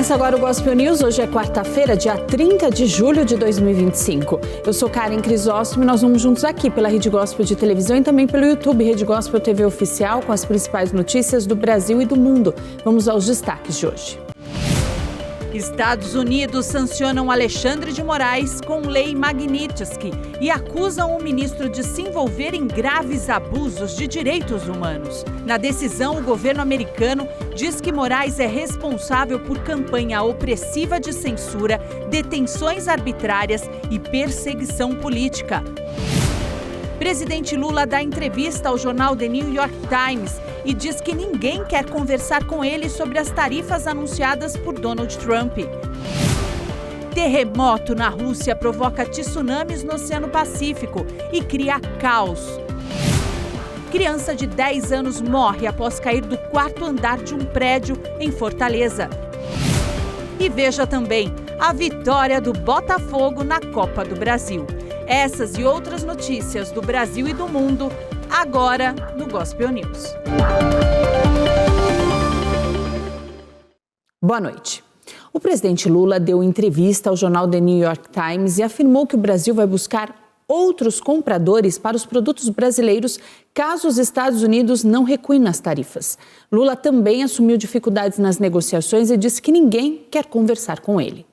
Começa agora o Gospel News. Hoje é quarta-feira, dia 30 de julho de 2025. Eu sou Karen Crisóstomo e nós vamos juntos aqui pela Rede Gospel de televisão e também pelo YouTube, Rede Gospel TV Oficial, com as principais notícias do Brasil e do mundo. Vamos aos destaques de hoje. Estados Unidos sancionam Alexandre de Moraes com lei Magnitsky e acusam o ministro de se envolver em graves abusos de direitos humanos. Na decisão, o governo americano diz que Moraes é responsável por campanha opressiva de censura, detenções arbitrárias e perseguição política. Presidente Lula dá entrevista ao jornal The New York Times e diz que ninguém quer conversar com ele sobre as tarifas anunciadas por Donald Trump. Terremoto na Rússia provoca tsunamis no Oceano Pacífico e cria caos. Criança de 10 anos morre após cair do quarto andar de um prédio em Fortaleza. E veja também a vitória do Botafogo na Copa do Brasil. Essas e outras notícias do Brasil e do mundo, agora no Gospel News. Boa noite. O presidente Lula deu entrevista ao jornal The New York Times e afirmou que o Brasil vai buscar outros compradores para os produtos brasileiros caso os Estados Unidos não recuem nas tarifas. Lula também assumiu dificuldades nas negociações e disse que ninguém quer conversar com ele.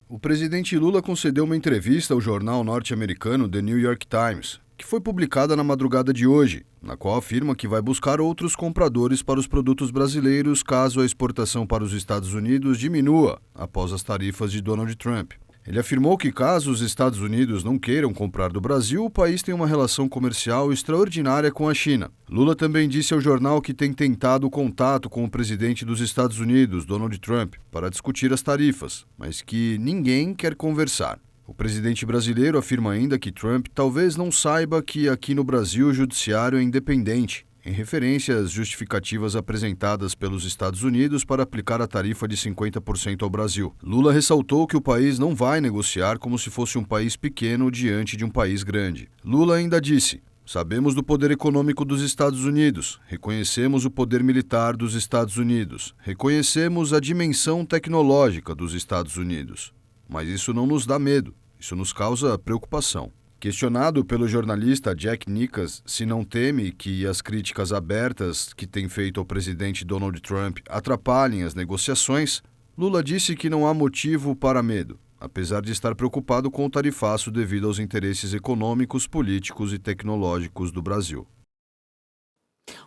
O presidente Lula concedeu uma entrevista ao jornal norte-americano The New York Times, que foi publicada na madrugada de hoje, na qual afirma que vai buscar outros compradores para os produtos brasileiros caso a exportação para os Estados Unidos diminua após as tarifas de Donald Trump. Ele afirmou que caso os Estados Unidos não queiram comprar do Brasil, o país tem uma relação comercial extraordinária com a China. Lula também disse ao jornal que tem tentado contato com o presidente dos Estados Unidos, Donald Trump, para discutir as tarifas, mas que ninguém quer conversar. O presidente brasileiro afirma ainda que Trump talvez não saiba que aqui no Brasil o judiciário é independente, em referência às justificativas apresentadas pelos Estados Unidos para aplicar a tarifa de 50% ao Brasil. Lula ressaltou que o país não vai negociar como se fosse um país pequeno diante de um país grande. Lula ainda disse: "Sabemos do poder econômico dos Estados Unidos, reconhecemos o poder militar dos Estados Unidos, reconhecemos a dimensão tecnológica dos Estados Unidos. Mas isso não nos dá medo, isso nos causa preocupação." Questionado pelo jornalista Jack Nickas se não teme que as críticas abertas que tem feito ao presidente Donald Trump atrapalhem as negociações, Lula disse que não há motivo para medo, apesar de estar preocupado com o tarifaço devido aos interesses econômicos, políticos e tecnológicos do Brasil.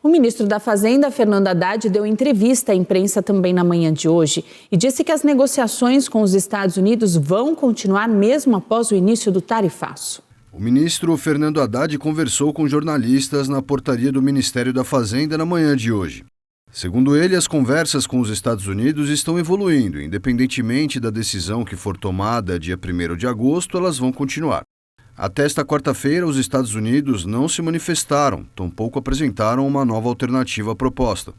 O ministro da Fazenda, Fernando Haddad, deu entrevista à imprensa também na manhã de hoje e disse que as negociações com os Estados Unidos vão continuar mesmo após o início do tarifaço. O ministro Fernando Haddad conversou com jornalistas na portaria do Ministério da Fazenda na manhã de hoje. Segundo ele, as conversas com os Estados Unidos estão evoluindo. Independentemente da decisão que for tomada dia 1º de agosto, elas vão continuar. Até esta quarta-feira, os Estados Unidos não se manifestaram, tampouco apresentaram uma nova alternativa à proposta.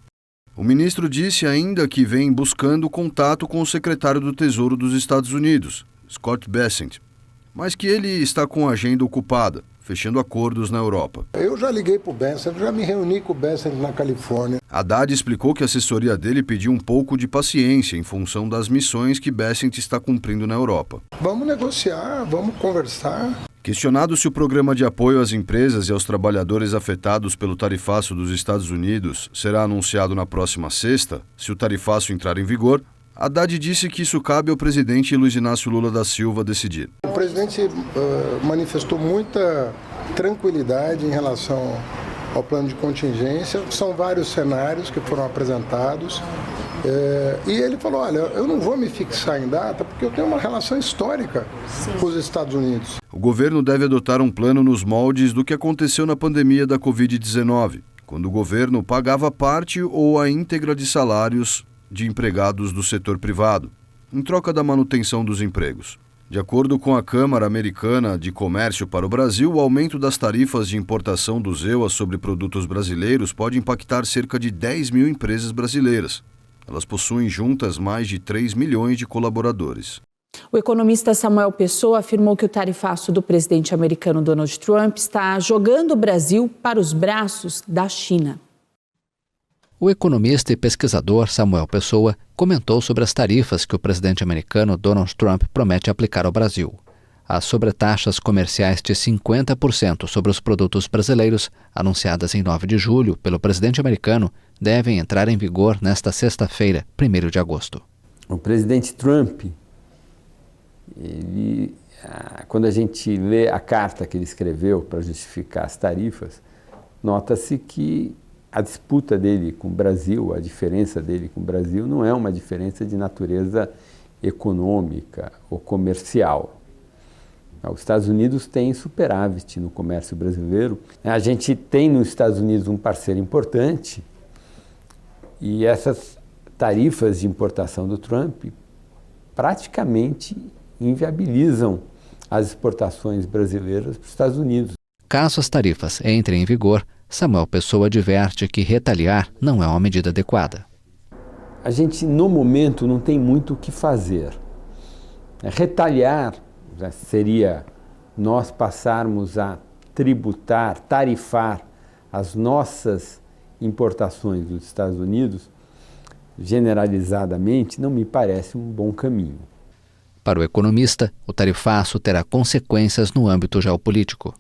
O ministro disse ainda que vem buscando contato com o secretário do Tesouro dos Estados Unidos, Scott Bessent, mas que ele está com a agenda ocupada, fechando acordos na Europa. Eu já liguei para o Bessent, já me reuni com o Bessent na Califórnia. Haddad explicou que a assessoria dele pediu um pouco de paciência em função das missões que Bessent está cumprindo na Europa. Vamos negociar, vamos conversar. Questionado se o programa de apoio às empresas e aos trabalhadores afetados pelo tarifaço dos Estados Unidos será anunciado na próxima sexta, se o tarifaço entrar em vigor, Haddad disse que isso cabe ao presidente Luiz Inácio Lula da Silva decidir. O presidente manifestou muita tranquilidade em relação ao plano de contingência. São vários cenários que foram apresentados. E ele falou, olha, eu não vou me fixar em data porque eu tenho uma relação histórica com os Estados Unidos. O governo deve adotar um plano nos moldes do que aconteceu na pandemia da Covid-19, quando o governo pagava parte ou a íntegra de salários de empregados do setor privado, em troca da manutenção dos empregos. De acordo com a Câmara Americana de Comércio para o Brasil, o aumento das tarifas de importação dos EUA sobre produtos brasileiros pode impactar cerca de 10 mil empresas brasileiras. Elas possuem juntas mais de 3 milhões de colaboradores. O economista Samuel Pessoa afirmou que o tarifaço do presidente americano Donald Trump está jogando o Brasil para os braços da China. O economista e pesquisador Samuel Pessoa comentou sobre as tarifas que o presidente americano Donald Trump promete aplicar ao Brasil. As sobretaxas comerciais de 50% sobre os produtos brasileiros, anunciadas em 9 de julho pelo presidente americano, devem entrar em vigor nesta sexta-feira, 1º de agosto. O presidente Trump, quando a gente lê a carta que ele escreveu para justificar as tarifas, nota-se que a disputa dele com o Brasil, a diferença dele com o Brasil, não é uma diferença de natureza econômica ou comercial. Os Estados Unidos têm superávit no comércio brasileiro. A gente tem nos Estados Unidos um parceiro importante e essas tarifas de importação do Trump praticamente inviabilizam as exportações brasileiras para os Estados Unidos. Caso as tarifas entrem em vigor, Samuel Pessoa adverte que retaliar não é uma medida adequada. A gente, no momento, não tem muito o que fazer. Retaliar seria nós passarmos a tributar, tarifar as nossas importações dos Estados Unidos, generalizadamente, não me parece um bom caminho. Para o economista, o tarifaço terá consequências no âmbito geopolítico.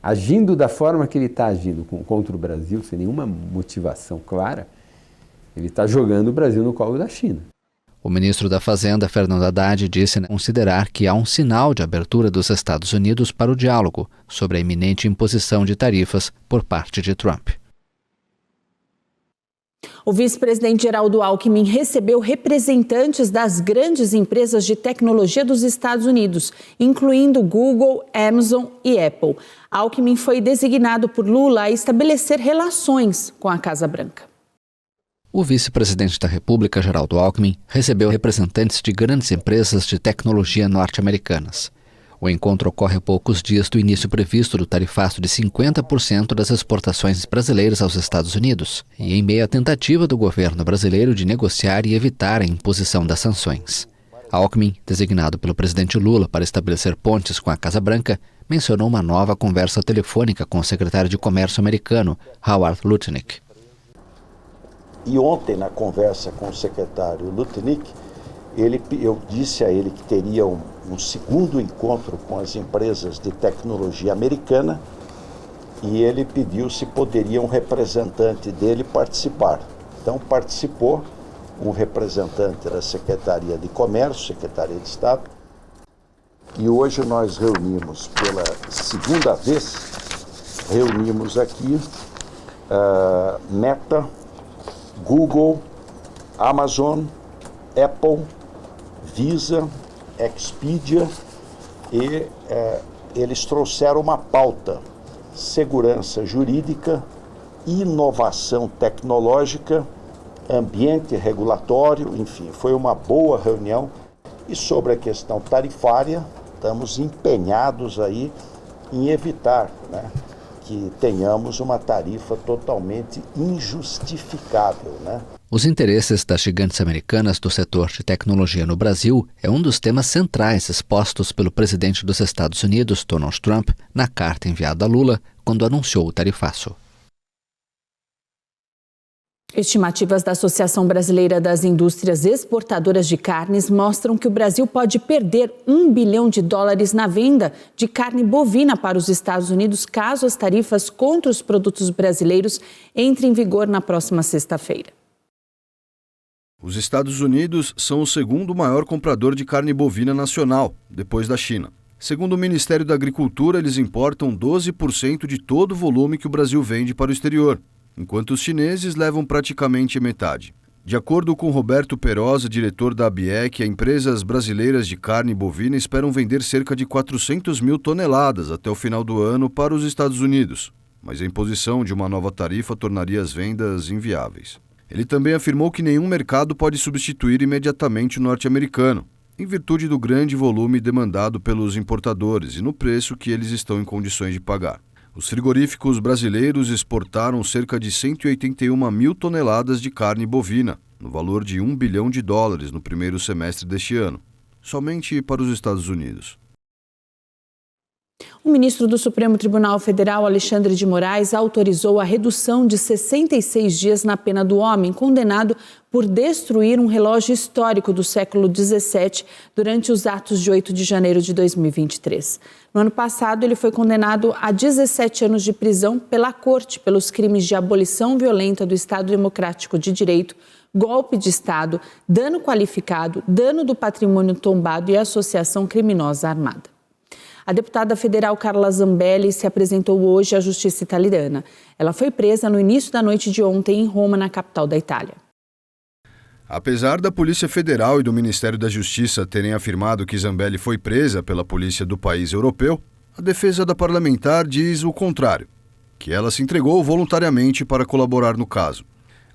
Agindo da forma que ele está agindo contra o Brasil, sem nenhuma motivação clara, ele está jogando o Brasil no colo da China. O ministro da Fazenda, Fernando Haddad, disse considerar que há um sinal de abertura dos Estados Unidos para o diálogo sobre a iminente imposição de tarifas por parte de Trump. O vice-presidente Geraldo Alckmin recebeu representantes das grandes empresas de tecnologia dos Estados Unidos, incluindo Google, Amazon e Apple. Alckmin foi designado por Lula a estabelecer relações com a Casa Branca. O vice-presidente da República, Geraldo Alckmin, recebeu representantes de grandes empresas de tecnologia norte-americanas. O encontro ocorre a poucos dias do início previsto do tarifaço de 50% das exportações brasileiras aos Estados Unidos e em meio à tentativa do governo brasileiro de negociar e evitar a imposição das sanções. Alckmin, designado pelo presidente Lula para estabelecer pontes com a Casa Branca, mencionou uma nova conversa telefônica com o secretário de Comércio americano, Howard Lutnick. E ontem, na conversa com o secretário Lutnick, eu disse a ele que teria um segundo encontro com as empresas de tecnologia americana e ele pediu se poderia um representante dele participar. Então participou um representante da Secretaria de Comércio, Secretaria de Estado, e hoje nós reunimos pela segunda vez, aqui Meta, Google, Amazon, Apple, Visa, Expedia e eles trouxeram uma pauta: segurança jurídica, inovação tecnológica, ambiente regulatório, enfim, foi uma boa reunião. E sobre a questão tarifária, estamos empenhados aí em evitar, que tenhamos uma tarifa totalmente injustificável, Os interesses das gigantes americanas do setor de tecnologia no Brasil é um dos temas centrais expostos pelo presidente dos Estados Unidos, Donald Trump, na carta enviada a Lula quando anunciou o tarifaço. Estimativas da Associação Brasileira das Indústrias Exportadoras de Carnes mostram que o Brasil pode perder $1 bilhão na venda de carne bovina para os Estados Unidos caso as tarifas contra os produtos brasileiros entrem em vigor na próxima sexta-feira. Os Estados Unidos são o segundo maior comprador de carne bovina nacional, depois da China. Segundo o Ministério da Agricultura, eles importam 12% de todo o volume que o Brasil vende para o exterior, enquanto os chineses levam praticamente metade. De acordo com Roberto Perosa, diretor da ABIEC, as empresas brasileiras de carne bovina esperam vender cerca de 400 mil toneladas até o final do ano para os Estados Unidos, mas a imposição de uma nova tarifa tornaria as vendas inviáveis. Ele também afirmou que nenhum mercado pode substituir imediatamente o norte-americano, em virtude do grande volume demandado pelos importadores e no preço que eles estão em condições de pagar. Os frigoríficos brasileiros exportaram cerca de 181 mil toneladas de carne bovina, no valor de $1 bilhão no primeiro semestre deste ano, somente para os Estados Unidos. O ministro do Supremo Tribunal Federal, Alexandre de Moraes, autorizou a redução de 66 dias na pena do homem condenado por destruir um relógio histórico do século XVII durante os atos de 8 de janeiro de 2023. No ano passado, ele foi condenado a 17 anos de prisão pela Corte pelos crimes de abolição violenta do Estado Democrático de Direito, golpe de Estado, dano qualificado, dano do patrimônio tombado e associação criminosa armada. A deputada federal Carla Zambelli se apresentou hoje à Justiça italiana. Ela foi presa no início da noite de ontem em Roma, na capital da Itália. Apesar da Polícia Federal e do Ministério da Justiça terem afirmado que Zambelli foi presa pela polícia do país europeu, a defesa da parlamentar diz o contrário, que ela se entregou voluntariamente para colaborar no caso.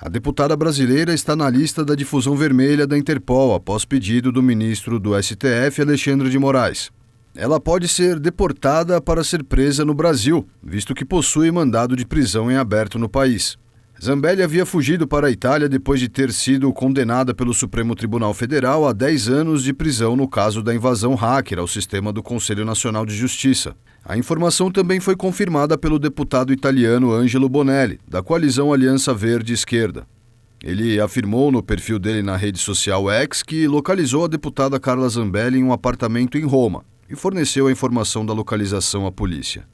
A deputada brasileira está na lista da difusão vermelha da Interpol após pedido do ministro do STF, Alexandre de Moraes. Ela pode ser deportada para ser presa no Brasil, visto que possui mandado de prisão em aberto no país. Zambelli havia fugido para a Itália depois de ter sido condenada pelo Supremo Tribunal Federal a 10 anos de prisão no caso da invasão hacker ao sistema do Conselho Nacional de Justiça. A informação também foi confirmada pelo deputado italiano Angelo Bonelli, da coalizão Aliança Verde Esquerda. Ele afirmou no perfil dele na rede social X que localizou a deputada Carla Zambelli em um apartamento em Roma e forneceu a informação da localização à polícia.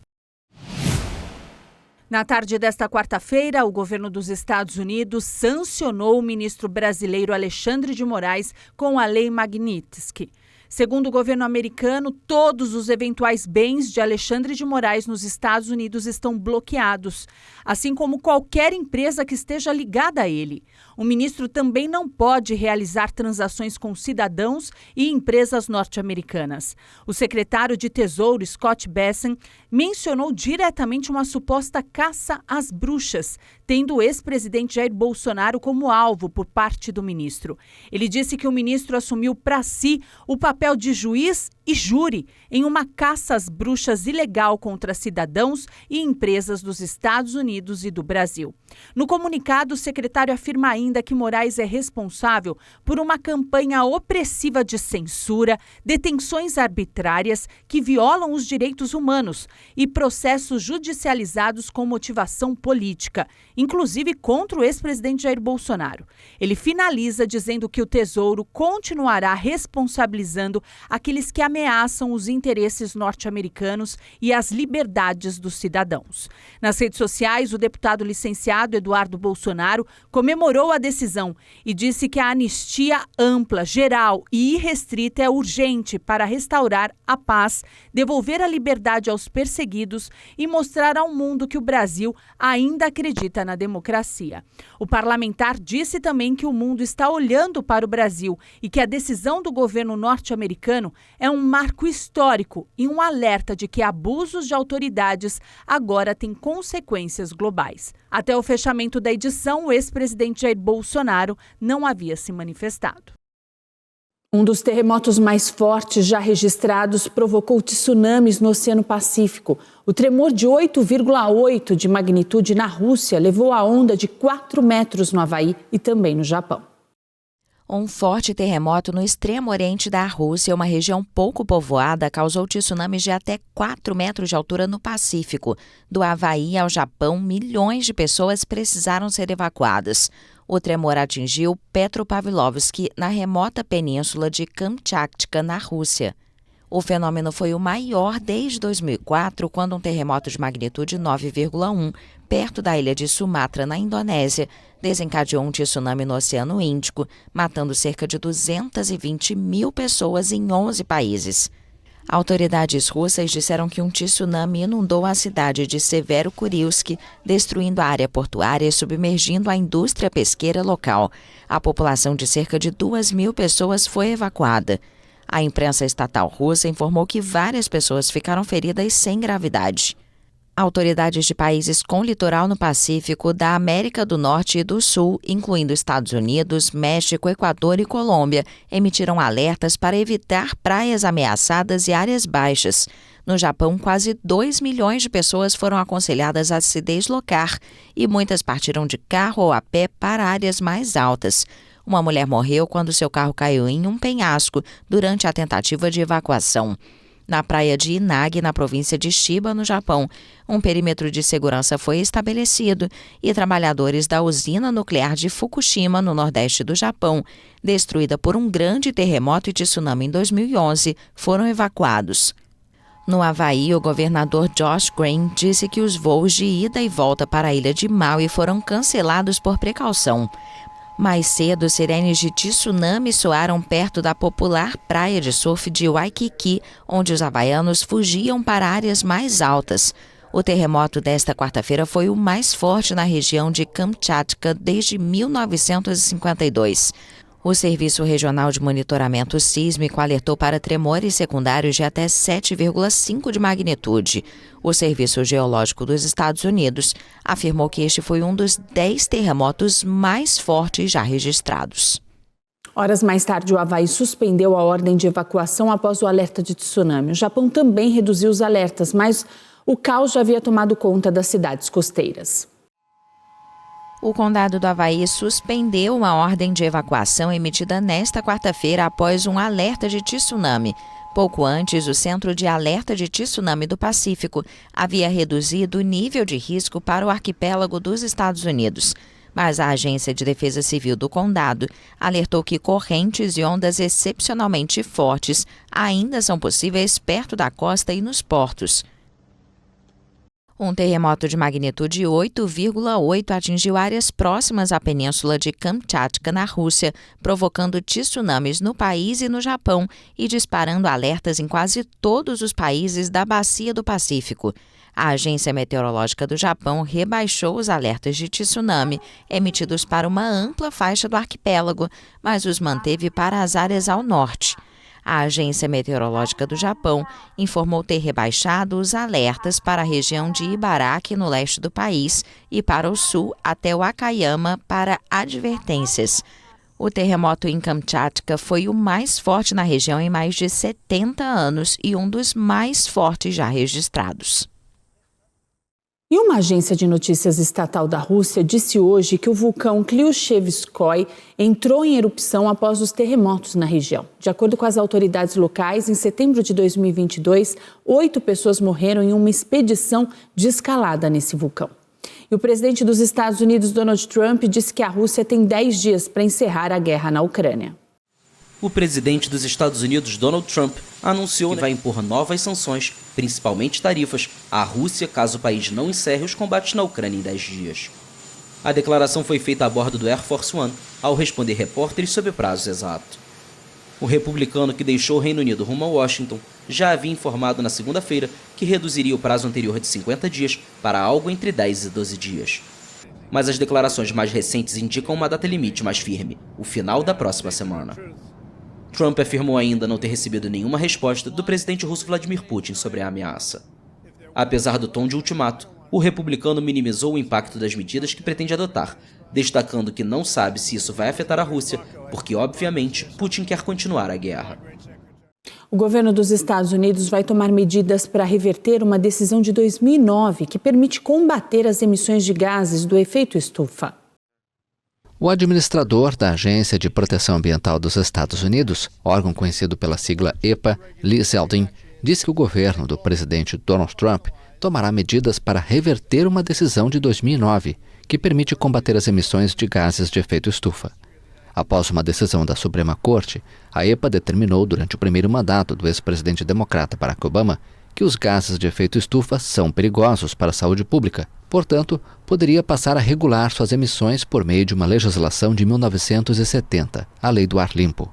Na tarde desta quarta-feira, o governo dos Estados Unidos sancionou o ministro brasileiro Alexandre de Moraes com a Lei Magnitsky. Segundo o governo americano, todos os eventuais bens de Alexandre de Moraes nos Estados Unidos estão bloqueados, assim como qualquer empresa que esteja ligada a ele. O ministro também não pode realizar transações com cidadãos e empresas norte-americanas. O secretário de Tesouro, Scott Bessent, mencionou diretamente uma suposta caça às bruxas, tendo o ex-presidente Jair Bolsonaro como alvo por parte do ministro. Ele disse que o ministro assumiu para si o papel de juiz e júri em uma caça às bruxas ilegal contra cidadãos e empresas dos Estados Unidos e do Brasil. No comunicado, o secretário afirma ainda que Moraes é responsável por uma campanha opressiva de censura, detenções arbitrárias que violam os direitos humanos e processos judicializados com motivação política, inclusive contra o ex-presidente Jair Bolsonaro. Ele finaliza dizendo que o Tesouro continuará responsabilizando aqueles que ameaçam os interesses norte-americanos e as liberdades dos cidadãos. Nas redes sociais, o deputado licenciado Eduardo Bolsonaro comemorou a decisão e disse que a anistia ampla, geral e irrestrita é urgente para restaurar a paz, devolver a liberdade aos perseguidos e mostrar ao mundo que o Brasil ainda acredita na democracia. O parlamentar disse também que o mundo está olhando para o Brasil e que a decisão do governo norte-americano é um marco histórico e um alerta de que abusos de autoridades agora têm consequências globais. Até o fechamento da edição, o ex-presidente Jair Bolsonaro não havia se manifestado. Um dos terremotos mais fortes já registrados provocou tsunamis no Oceano Pacífico. O tremor de 8,8 de magnitude na Rússia levou a onda de 4 metros no Havaí e também no Japão. Um forte terremoto no extremo oriente da Rússia, uma região pouco povoada, causou tsunamis de até 4 metros de altura no Pacífico. Do Havaí ao Japão, milhões de pessoas precisaram ser evacuadas. O tremor atingiu Petropavlovsk, na remota península de Kamchatka, na Rússia. O fenômeno foi o maior desde 2004, quando um terremoto de magnitude 9,1, perto da ilha de Sumatra, na Indonésia, desencadeou um tsunami no Oceano Índico, matando cerca de 220 mil pessoas em 11 países. Autoridades russas disseram que um tsunami inundou a cidade de Severo-Kurilsk, destruindo a área portuária e submergindo a indústria pesqueira local. A população de cerca de 2.000 pessoas foi evacuada. A imprensa estatal russa informou que várias pessoas ficaram feridas sem gravidade. Autoridades de países com litoral no Pacífico, da América do Norte e do Sul, incluindo Estados Unidos, México, Equador e Colômbia, emitiram alertas para evitar praias ameaçadas e áreas baixas. No Japão, quase 2 milhões de pessoas foram aconselhadas a se deslocar e muitas partiram de carro ou a pé para áreas mais altas. Uma mulher morreu quando seu carro caiu em um penhasco durante a tentativa de evacuação. Na praia de Inagi, na província de Chiba, no Japão, um perímetro de segurança foi estabelecido e trabalhadores da usina nuclear de Fukushima, no nordeste do Japão, destruída por um grande terremoto e tsunami em 2011, foram evacuados. No Havaí, o governador Josh Green disse que os voos de ida e volta para a ilha de Maui foram cancelados por precaução. Mais cedo, sirenes de tsunami soaram perto da popular praia de surf de Waikiki, onde os havaianos fugiam para áreas mais altas. O terremoto desta quarta-feira foi o mais forte na região de Kamchatka desde 1952. O Serviço Regional de Monitoramento Sísmico alertou para tremores secundários de até 7,5 de magnitude. O Serviço Geológico dos Estados Unidos afirmou que este foi um dos 10 terremotos mais fortes já registrados. Horas mais tarde, o Havaí suspendeu a ordem de evacuação após o alerta de tsunami. O Japão também reduziu os alertas, mas o caos já havia tomado conta das cidades costeiras. O condado do Havaí suspendeu uma ordem de evacuação emitida nesta quarta-feira após um alerta de tsunami. Pouco antes, o Centro de Alerta de Tsunami do Pacífico havia reduzido o nível de risco para o arquipélago dos Estados Unidos. Mas a Agência de Defesa Civil do condado alertou que correntes e ondas excepcionalmente fortes ainda são possíveis perto da costa e nos portos. Um terremoto de magnitude 8,8 atingiu áreas próximas à península de Kamchatka, na Rússia, provocando tsunamis no país e no Japão e disparando alertas em quase todos os países da Bacia do Pacífico. A Agência Meteorológica do Japão rebaixou os alertas de tsunami emitidos para uma ampla faixa do arquipélago, mas os manteve para as áreas ao norte. A Agência Meteorológica do Japão informou ter rebaixado os alertas para a região de Ibaraki, no leste do país, e para o sul até Wakayama para advertências. O terremoto em Kamchatka foi o mais forte na região em mais de 70 anos e um dos mais fortes já registrados. E uma agência de notícias estatal da Rússia disse hoje que o vulcão Kliuchevskoy entrou em erupção após os terremotos na região. De acordo com as autoridades locais, em setembro de 2022, 8 pessoas morreram em uma expedição de escalada nesse vulcão. E o presidente dos Estados Unidos, Donald Trump, disse que a Rússia tem 10 dias para encerrar a guerra na Ucrânia. O presidente dos Estados Unidos, Donald Trump, anunciou que vai impor novas sanções, principalmente tarifas, à Rússia caso o país não encerre os combates na Ucrânia em 10 dias. A declaração foi feita a bordo do Air Force One, ao responder repórteres sobre prazos exatos. O republicano que deixou o Reino Unido rumo a Washington já havia informado na segunda-feira que reduziria o prazo anterior de 50 dias para algo entre 10 e 12 dias. Mas as declarações mais recentes indicam uma data limite mais firme, o final da próxima semana. Trump afirmou ainda não ter recebido nenhuma resposta do presidente russo Vladimir Putin sobre a ameaça. Apesar do tom de ultimato, o republicano minimizou o impacto das medidas que pretende adotar, destacando que não sabe se isso vai afetar a Rússia, porque, obviamente, Putin quer continuar a guerra. O governo dos Estados Unidos vai tomar medidas para reverter uma decisão de 2009 que permite combater as emissões de gases do efeito estufa. O administrador da Agência de Proteção Ambiental dos Estados Unidos, órgão conhecido pela sigla EPA, Lee Zeldin, disse que o governo do presidente Donald Trump tomará medidas para reverter uma decisão de 2009 que permite combater as emissões de gases de efeito estufa. Após uma decisão da Suprema Corte, a EPA determinou durante o primeiro mandato do ex-presidente democrata Barack Obama que os gases de efeito estufa são perigosos para a saúde pública. Portanto, poderia passar a regular suas emissões por meio de uma legislação de 1970, a Lei do Ar Limpo.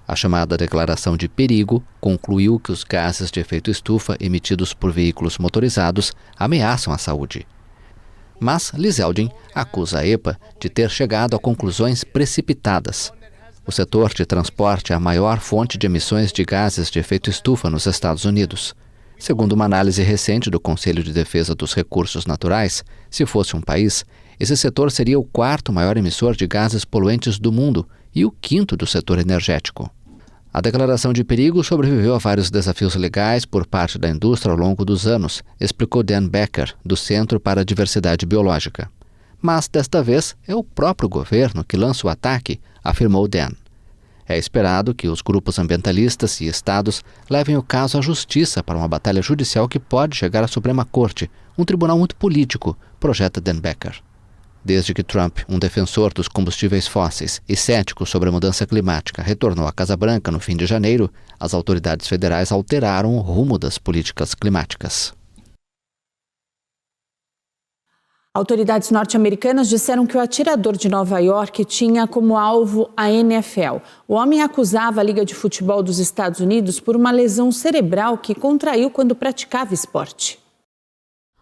A chamada Declaração de Perigo concluiu que os gases de efeito estufa emitidos por veículos motorizados ameaçam a saúde. Mas Lee Zeldin acusa a EPA de ter chegado a conclusões precipitadas. O setor de transporte é a maior fonte de emissões de gases de efeito estufa nos Estados Unidos. Segundo uma análise recente do Conselho de Defesa dos Recursos Naturais, se fosse um país, esse setor seria o 4º maior emissor de gases poluentes do mundo e o 5º do setor energético. A declaração de perigo sobreviveu a vários desafios legais por parte da indústria ao longo dos anos, explicou Dan Becker, do Centro para a Diversidade Biológica. Mas, desta vez, é o próprio governo que lança o ataque, afirmou Dan. É esperado que os grupos ambientalistas e estados levem o caso à justiça para uma batalha judicial que pode chegar à Suprema Corte, um tribunal muito político, projeta Dan Becker. Desde que Trump, um defensor dos combustíveis fósseis e cético sobre a mudança climática, retornou à Casa Branca no fim de janeiro, as autoridades federais alteraram o rumo das políticas climáticas. Autoridades norte-americanas disseram que o atirador de Nova York tinha como alvo a NFL. O homem acusava a Liga de Futebol dos Estados Unidos por uma lesão cerebral que contraiu quando praticava esporte.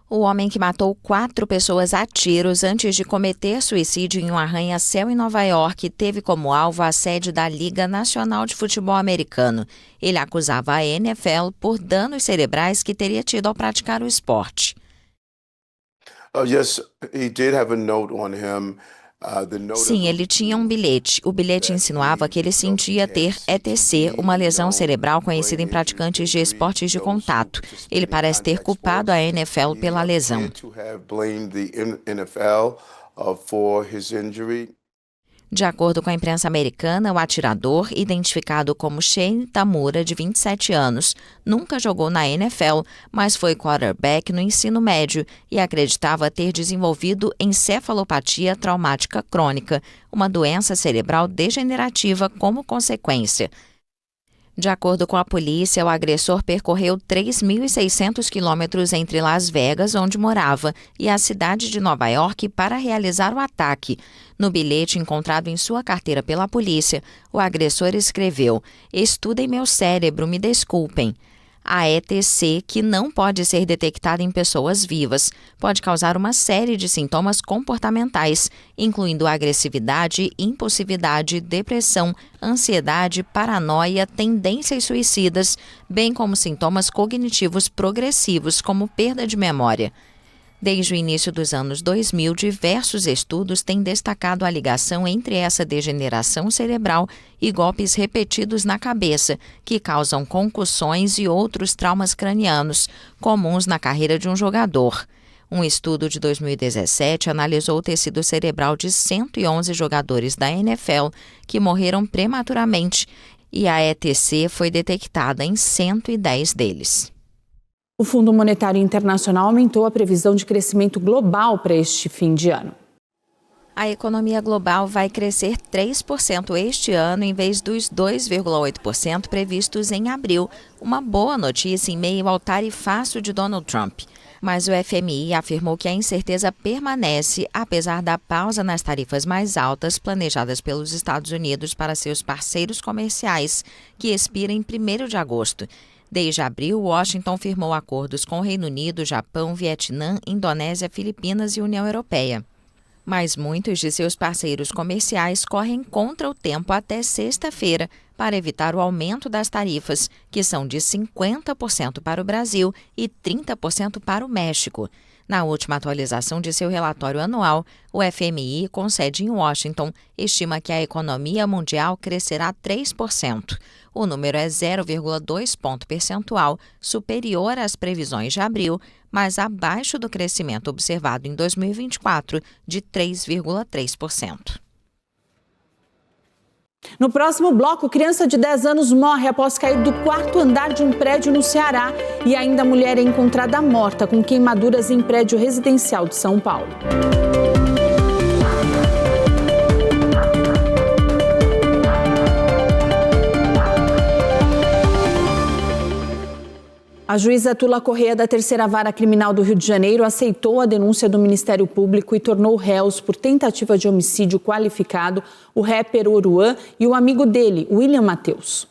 O homem que matou 4 pessoas a tiros antes de cometer suicídio em um arranha-céu em Nova York teve como alvo a sede da Liga Nacional de Futebol Americano. Ele acusava a NFL por danos cerebrais que teria tido ao praticar o esporte. Sim, ele tinha um bilhete. O bilhete insinuava que ele sentia ter ETC, uma lesão cerebral conhecida em praticantes de esportes de contato. Ele parece ter culpado a NFL pela lesão. De acordo com a imprensa americana, o atirador, identificado como Shane Tamura, de 27 anos, nunca jogou na NFL, mas foi quarterback no ensino médio e acreditava ter desenvolvido encefalopatia traumática crônica, uma doença cerebral degenerativa como consequência. De acordo com a polícia, o agressor percorreu 3.600 quilômetros entre Las Vegas, onde morava, e a cidade de Nova York para realizar o ataque. No bilhete encontrado em sua carteira pela polícia, o agressor escreveu: "Estudem meu cérebro, me desculpem." A ETC, que não pode ser detectada em pessoas vivas, pode causar uma série de sintomas comportamentais, incluindo agressividade, impulsividade, depressão, ansiedade, paranoia, tendências suicidas, bem como sintomas cognitivos progressivos, como perda de memória. Desde o início dos anos 2000, diversos estudos têm destacado a ligação entre essa degeneração cerebral e golpes repetidos na cabeça, que causam concussões e outros traumas cranianos, comuns na carreira de um jogador. Um estudo de 2017 analisou o tecido cerebral de 111 jogadores da NFL que morreram prematuramente, e a ETC foi detectada em 110 deles. O Fundo Monetário Internacional aumentou a previsão de crescimento global para este fim de ano. A economia global vai crescer 3% este ano, em vez dos 2,8% previstos em abril. Uma boa notícia em meio ao tarifaço de Donald Trump. Mas o FMI afirmou que a incerteza permanece, apesar da pausa nas tarifas mais altas planejadas pelos Estados Unidos para seus parceiros comerciais, que expira em 1º de agosto. Desde abril, Washington firmou acordos com o Reino Unido, Japão, Vietnã, Indonésia, Filipinas e União Europeia. Mas muitos de seus parceiros comerciais correm contra o tempo até sexta-feira para evitar o aumento das tarifas, que são de 50% para o Brasil e 30% para o México. Na última atualização de seu relatório anual, o FMI, com sede em Washington, estima que a economia mundial crescerá 3%. O número é 0,2 ponto percentual superior às previsões de abril, mas abaixo do crescimento observado em 2024, de 3,3%. No próximo bloco, criança de 10 anos morre após cair do 4º andar de um prédio no Ceará e ainda a mulher é encontrada morta com queimaduras em prédio residencial de São Paulo. A juíza Tula Correia, da 3ª Vara Criminal do Rio de Janeiro, aceitou a denúncia do Ministério Público e tornou réus por tentativa de homicídio qualificado o rapper Oruan e o amigo dele, William Matheus.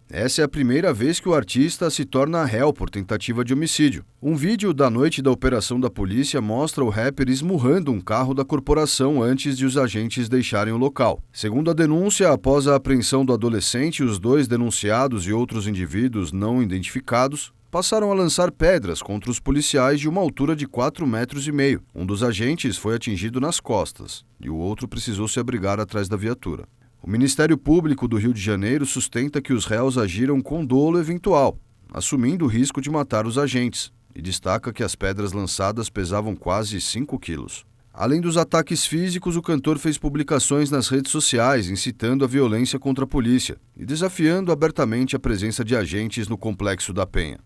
Essa é a primeira vez que o artista se torna réu por tentativa de homicídio. Um vídeo da noite da operação da polícia mostra o rapper esmurrando um carro da corporação antes de os agentes deixarem o local. Segundo a denúncia, após a apreensão do adolescente, os 2 denunciados e outros indivíduos não identificados passaram a lançar pedras contra os policiais de uma altura de 4,5 metros. Um dos agentes foi atingido nas costas e o outro precisou se abrigar atrás da viatura. O Ministério Público do Rio de Janeiro sustenta que os réus agiram com dolo eventual, assumindo o risco de matar os agentes, e destaca que as pedras lançadas pesavam quase 5 quilos. Além dos ataques físicos, o cantor fez publicações nas redes sociais incitando a violência contra a polícia e desafiando abertamente a presença de agentes no Complexo da Penha.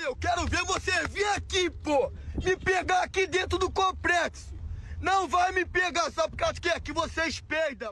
Eu quero ver você vir aqui, pô! Me pegar aqui dentro do complexo! Não vai me pegar só por causa que aqui você espelha!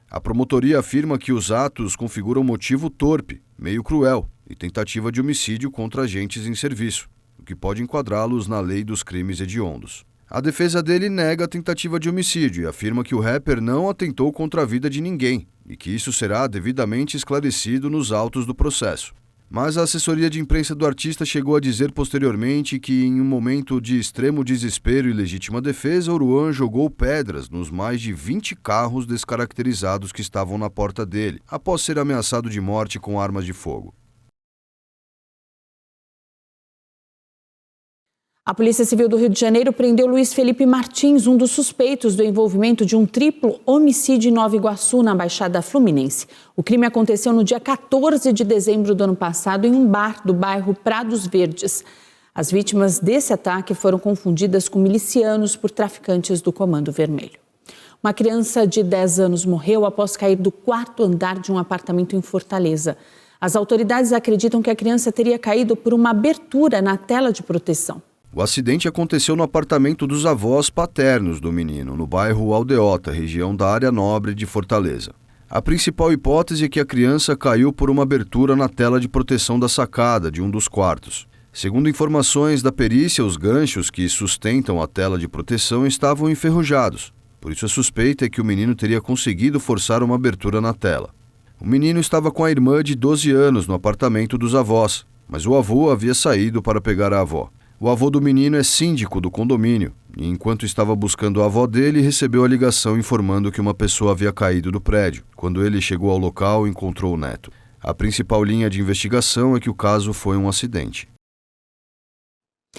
A promotoria afirma que os atos configuram motivo torpe, meio cruel e tentativa de homicídio contra agentes em serviço, o que pode enquadrá-los na lei dos crimes hediondos. A defesa dele nega a tentativa de homicídio e afirma que o rapper não atentou contra a vida de ninguém e que isso será devidamente esclarecido nos autos do processo. Mas a assessoria de imprensa do artista chegou a dizer posteriormente que, em um momento de extremo desespero e legítima defesa, Oruan jogou pedras nos mais de 20 carros descaracterizados que estavam na porta dele, após ser ameaçado de morte com armas de fogo. A Polícia Civil do Rio de Janeiro prendeu Luiz Felipe Martins, um dos suspeitos do envolvimento de um triplo homicídio em Nova Iguaçu, na Baixada Fluminense. O crime aconteceu no dia 14 de dezembro do ano passado em um bar do bairro Prados Verdes. As vítimas desse ataque foram confundidas com milicianos por traficantes do Comando Vermelho. Uma criança de 10 anos morreu após cair do 4º andar de um apartamento em Fortaleza. As autoridades acreditam que a criança teria caído por uma abertura na tela de proteção. O acidente aconteceu no apartamento dos avós paternos do menino, no bairro Aldeota, região da área nobre de Fortaleza. A principal hipótese é que a criança caiu por uma abertura na tela de proteção da sacada de um dos quartos. Segundo informações da perícia, os ganchos que sustentam a tela de proteção estavam enferrujados. Por isso a suspeita é que o menino teria conseguido forçar uma abertura na tela. O menino estava com a irmã de 12 anos no apartamento dos avós, mas o avô havia saído para pegar a avó. O avô do menino é síndico do condomínio e, enquanto estava buscando a avó dele, recebeu a ligação informando que uma pessoa havia caído do prédio. Quando ele chegou ao local, encontrou o neto. A principal linha de investigação é que o caso foi um acidente.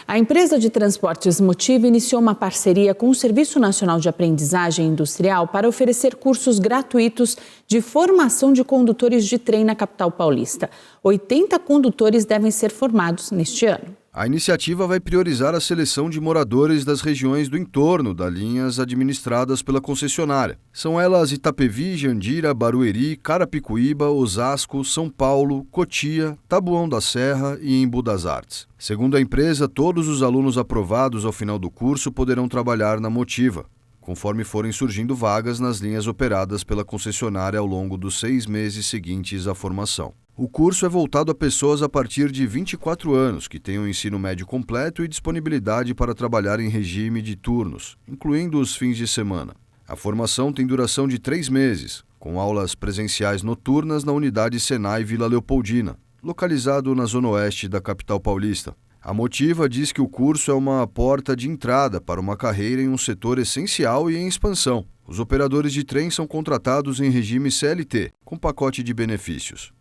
A empresa de transportes Motiva iniciou uma parceria com o Serviço Nacional de Aprendizagem Industrial para oferecer cursos gratuitos de formação de condutores de trem na capital paulista. 80 condutores devem ser formados neste ano. A iniciativa vai priorizar a seleção de moradores das regiões do entorno das linhas administradas pela concessionária. São elas Itapevi, Jandira, Barueri, Carapicuíba, Osasco, São Paulo, Cotia, Taboão da Serra e Embu das Artes. Segundo a empresa, todos os alunos aprovados ao final do curso poderão trabalhar na Motiva, conforme forem surgindo vagas nas linhas operadas pela concessionária ao longo dos 6 meses seguintes à formação. O curso é voltado a pessoas a partir de 24 anos, que tenham ensino médio completo e disponibilidade para trabalhar em regime de turnos, incluindo os fins de semana. A formação tem duração de 3 meses, com aulas presenciais noturnas na unidade Senai Vila Leopoldina, localizado na zona oeste da capital paulista. A Motiva diz que o curso é uma porta de entrada para uma carreira em um setor essencial e em expansão. Os operadores de trem são contratados em regime CLT, com pacote de benefícios.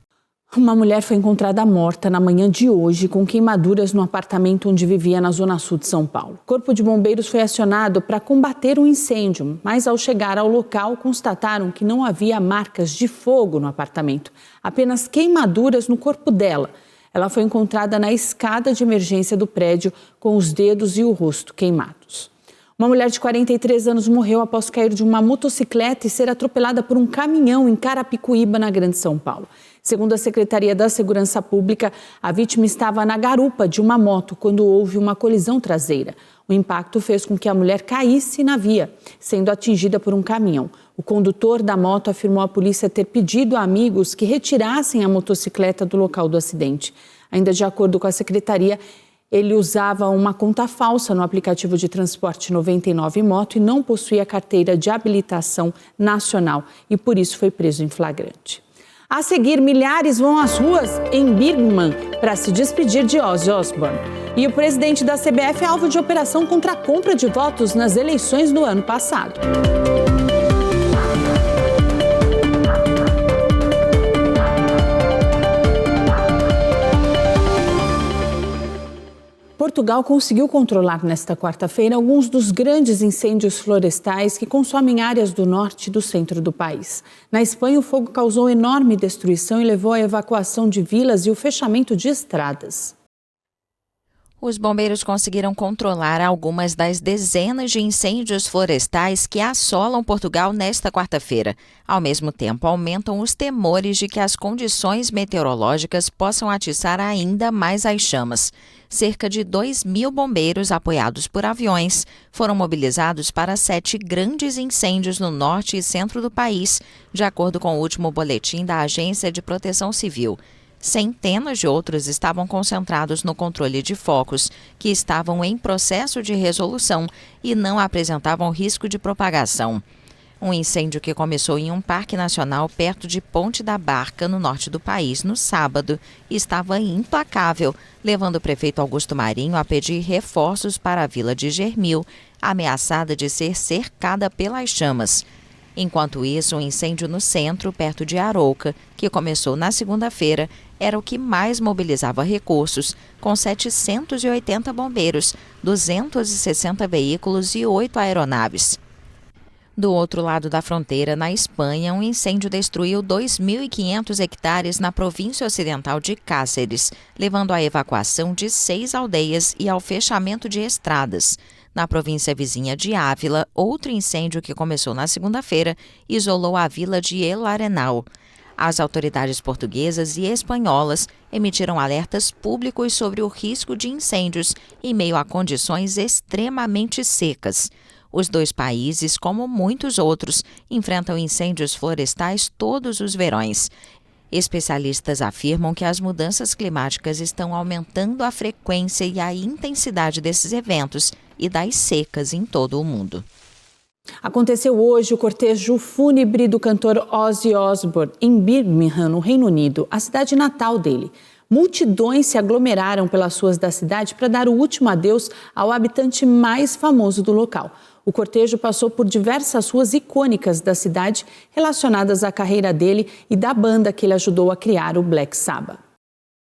Uma mulher foi encontrada morta na manhã de hoje com queimaduras no apartamento onde vivia na zona sul de São Paulo. O Corpo de Bombeiros foi acionado para combater o incêndio, mas ao chegar ao local constataram que não havia marcas de fogo no apartamento, apenas queimaduras no corpo dela. Ela foi encontrada na escada de emergência do prédio com os dedos e o rosto queimados. Uma mulher de 43 anos morreu após cair de uma motocicleta e ser atropelada por um caminhão em Carapicuíba, na Grande São Paulo. Segundo a Secretaria da Segurança Pública, a vítima estava na garupa de uma moto quando houve uma colisão traseira. O impacto fez com que a mulher caísse na via, sendo atingida por um caminhão. O condutor da moto afirmou à polícia ter pedido a amigos que retirassem a motocicleta do local do acidente. Ainda de acordo com a Secretaria, ele usava uma conta falsa no aplicativo de transporte 99 Moto e não possuía carteira de habilitação nacional e por isso foi preso em flagrante. A seguir, milhares vão às ruas em Birmingham para se despedir de Ozzy Osbourne. E o presidente da CBF é alvo de operação contra a compra de votos nas eleições do ano passado. Portugal conseguiu controlar nesta quarta-feira alguns dos grandes incêndios florestais que consomem áreas do norte e do centro do país. Na Espanha, o fogo causou enorme destruição e levou à evacuação de vilas e o fechamento de estradas. Os bombeiros conseguiram controlar algumas das dezenas de incêndios florestais que assolam Portugal nesta quarta-feira. Ao mesmo tempo, aumentam os temores de que as condições meteorológicas possam atiçar ainda mais as chamas. Cerca de 2.000 bombeiros, apoiados por aviões, foram mobilizados para 7 grandes incêndios no norte e centro do país, de acordo com o último boletim da Agência de Proteção Civil. Centenas de outros estavam concentrados no controle de focos, que estavam em processo de resolução e não apresentavam risco de propagação. Um incêndio que começou em um parque nacional perto de Ponte da Barca, no norte do país, no sábado, estava implacável, levando o prefeito Augusto Marinho a pedir reforços para a vila de Germil, ameaçada de ser cercada pelas chamas. Enquanto isso, um incêndio no centro, perto de Arouca, que começou na segunda-feira, era o que mais mobilizava recursos, com 780 bombeiros, 260 veículos e 8 aeronaves. Do outro lado da fronteira, na Espanha, um incêndio destruiu 2.500 hectares na província ocidental de Cáceres, levando à evacuação de 6 aldeias e ao fechamento de estradas. Na província vizinha de Ávila, outro incêndio que começou na segunda-feira isolou a vila de El Arenal. As autoridades portuguesas e espanholas emitiram alertas públicos sobre o risco de incêndios em meio a condições extremamente secas. Os dois países, como muitos outros, enfrentam incêndios florestais todos os verões. Especialistas afirmam que as mudanças climáticas estão aumentando a frequência e a intensidade desses eventos e das secas em todo o mundo. Aconteceu hoje o cortejo fúnebre do cantor Ozzy Osbourne em Birmingham, no Reino Unido, a cidade natal dele. Multidões se aglomeraram pelas ruas da cidade para dar o último adeus ao habitante mais famoso do local. O cortejo passou por diversas ruas icônicas da cidade relacionadas à carreira dele e da banda que ele ajudou a criar, o Black Sabbath.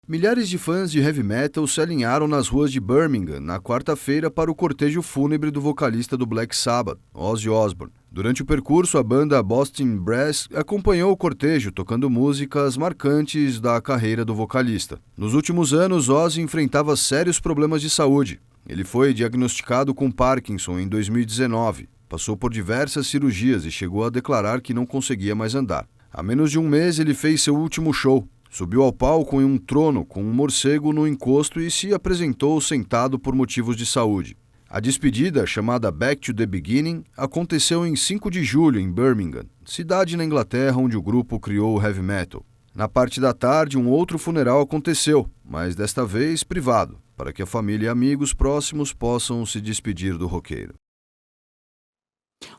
Milhares de fãs de heavy metal se alinharam nas ruas de Birmingham na quarta-feira para o cortejo fúnebre do vocalista do Black Sabbath, Ozzy Osbourne. Durante o percurso, a banda Boston Brass acompanhou o cortejo, tocando músicas marcantes da carreira do vocalista. Nos últimos anos, Ozzy enfrentava sérios problemas de saúde. Ele foi diagnosticado com Parkinson em 2019, passou por diversas cirurgias e chegou a declarar que não conseguia mais andar. Há menos de um mês, ele fez seu último show. Subiu ao palco em um trono com um morcego no encosto e se apresentou sentado por motivos de saúde. A despedida, chamada Back to the Beginning, aconteceu em 5 de julho em Birmingham, cidade na Inglaterra onde o grupo criou o heavy metal. Na parte da tarde, um outro funeral aconteceu, mas desta vez privado, para que a família e amigos próximos possam se despedir do roqueiro.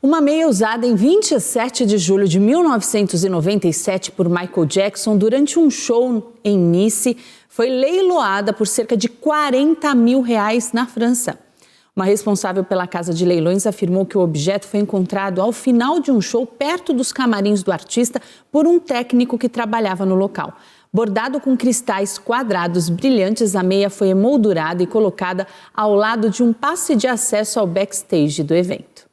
Uma meia usada em 27 de julho de 1997 por Michael Jackson durante um show em Nice foi leiloada por cerca de R$40 mil na França. Uma responsável pela casa de leilões afirmou que o objeto foi encontrado ao final de um show perto dos camarins do artista por um técnico que trabalhava no local. Bordado com cristais quadrados brilhantes, a meia foi emoldurada e colocada ao lado de um passe de acesso ao backstage do evento.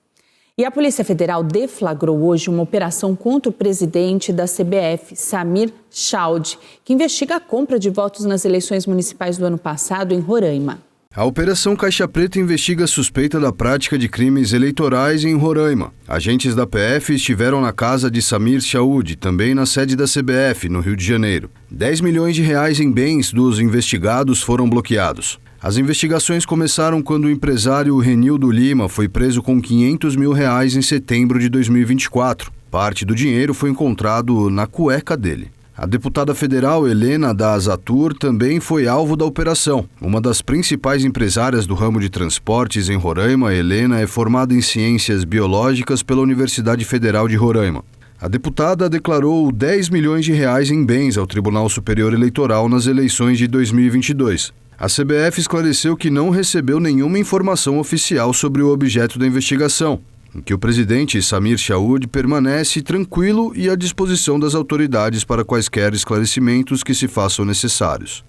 E a Polícia Federal deflagrou hoje uma operação contra o presidente da CBF, Samir Chowdhury, que investiga a compra de votos nas eleições municipais do ano passado em Roraima. A Operação Caixa Preta investiga a suspeita da prática de crimes eleitorais em Roraima. Agentes da PF estiveram na casa de Samir Chowdhury, também na sede da CBF, no Rio de Janeiro. R$10 milhões em bens dos investigados foram bloqueados. As investigações começaram quando o empresário Renildo Lima foi preso com R$500 mil em setembro de 2024. Parte do dinheiro foi encontrado na cueca dele. A deputada federal Helena da Azatur também foi alvo da operação. Uma das principais empresárias do ramo de transportes em Roraima, Helena, é formada em Ciências Biológicas pela Universidade Federal de Roraima. A deputada declarou R$10 milhões em bens ao Tribunal Superior Eleitoral nas eleições de 2022. A CBF esclareceu que não recebeu nenhuma informação oficial sobre o objeto da investigação, em que o presidente Samir Chowdhury permanece tranquilo e à disposição das autoridades para quaisquer esclarecimentos que se façam necessários.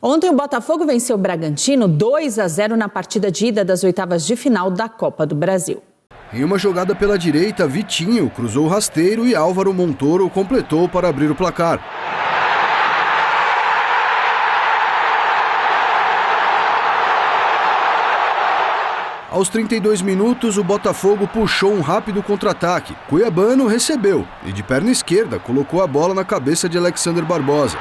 Ontem o Botafogo venceu o Bragantino 2-0 na partida de ida das oitavas de final da Copa do Brasil. Em uma jogada pela direita, Vitinho cruzou o rasteiro e Álvaro Montoro completou para abrir o placar. Aos 32 minutos, o Botafogo puxou um rápido contra-ataque. Cuiabano recebeu e de perna esquerda colocou a bola na cabeça de Alexander Barbosa.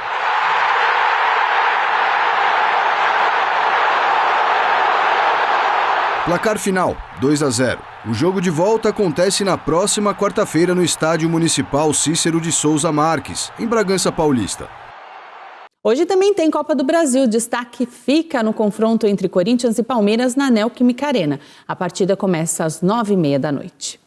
Placar final, 2-0. O jogo de volta acontece na próxima quarta-feira no Estádio Municipal Cícero de Souza Marques, em Bragança Paulista. Hoje também tem Copa do Brasil. Destaque fica no confronto entre Corinthians e Palmeiras na Neoquímica Arena. A partida começa às 9h30 da noite.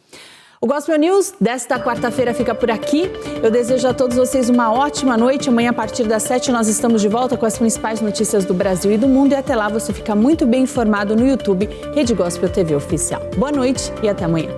O Gospel News desta quarta-feira fica por aqui. Eu desejo a todos vocês uma ótima noite. Amanhã, a partir das 7h, nós estamos de volta com as principais notícias do Brasil e do mundo. E até lá você fica muito bem informado no YouTube, Rede Gospel TV Oficial. Boa noite e até amanhã.